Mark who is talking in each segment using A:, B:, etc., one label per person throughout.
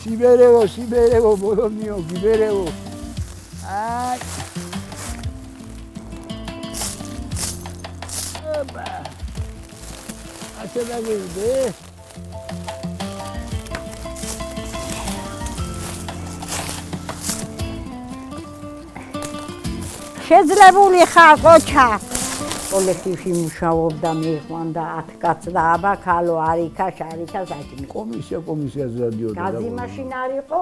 A: Sibelevo, bolomio, Sibelevo. Ai. Opa. Acela gide.
B: შეძლებული ხარ ყოჩა კოლექტივში მუშაობდა მიღმანდა 10 კაცს და აბა ქალო არიქა შარიქა საჭმი
A: კომისიაზე დადიოდა
B: გაზი მაშინ არისო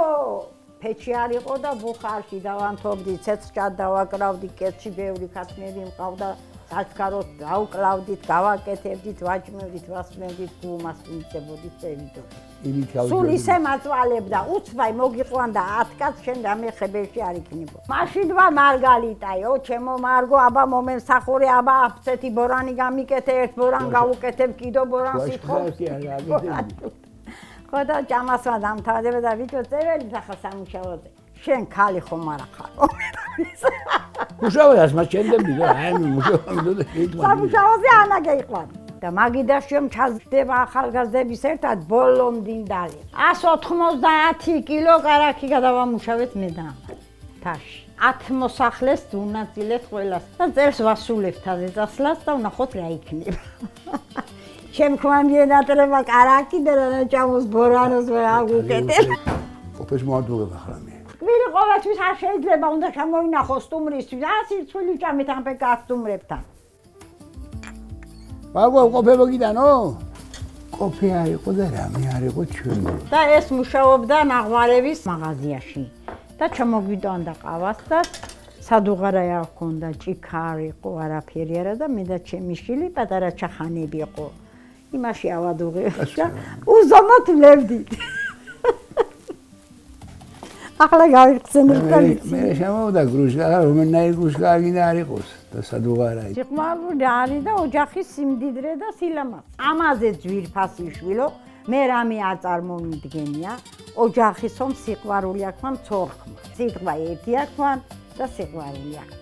B: ფეჩი არისო და ბუხარში დავანთობდი ცეცხლად დავაკრავდი კეთში ბევრი ქათმები მყავდა საჩქაროთ დავკლავდით გავაკეთებდით ვაჭმევდით ვასმევდით გუმას ვიმწებოდით წევიდო სულ ისე მაწვალებდა უცბაი მოგიყვანდა 10 კაცს შენ დამეხებელში არ იქნებო მაშინ ვარ მარგალიტაიო ჩემო მარგო აბა მომემსახურე აბა აფცეთი ბორანი გამიკეთე ერთ ბორან გავუკეთებ კიდო ბორანს იხო ხო და ჭამასმა დამთავრდება და ვიჭო წეველი სახა სამუშაოზე შენ ქალი ხომ არა ხარ
A: მუშაობას მას ჩემდები და აი მუშაობდი და იქ
B: სამუშაოზე ანა გეიყვან და მაგიდაშიო ჩაზდება ახალგაზრდების ერთად ბოლომდინდალი 190 კილო კარაქი გადავამუშავეთ მე და თაში 10 მოსახლეს უნაწილეთ ყველას და წერს ვასულებ თაზე წასვლას და ვნახოთ რა იქნება შემქმნიენატრება კარაქი და რა ჭამოს ბორანოს რა გუკეთებ
A: ოფის მოადუღება ხრამი
B: კვირი ყოველთვის არ შეიძლება უნდა შემოინახოს სტუმრისთვის რა სირცხვილი ჭამეთ ამ გასტუმრებთან
A: მაგვა ყოფება გიდანო კოფე არისო და რამე არისო ჩვენო
B: და ეს მუშაობდა ნაღვარების მაღაზიაში და ჩამოგვიტანდა ყავას და სადუღარა აქვს ჭიქა არისო არაფერი არა და მე და ჩემი შილი პატარა ჩახანები იყო იმაში ავადუღებდა და უზომოდ ვლევდით ახლა გავიხსენებ და
A: მე შემოვიდა გრუშკა რომელნაირი გრუშკა გინდა არისოს და სადუღარა
B: სიყვარული არის და ოჯახის სიმდიდრე და სილამაზე ამაზე ძვირფასი შვილო მე რამე არ წარმომიდგენია ოჯახისო სიყვარული აქვს მან ცორხმა სიტყვა ერთი აქვს მან და სიყვარული აქვს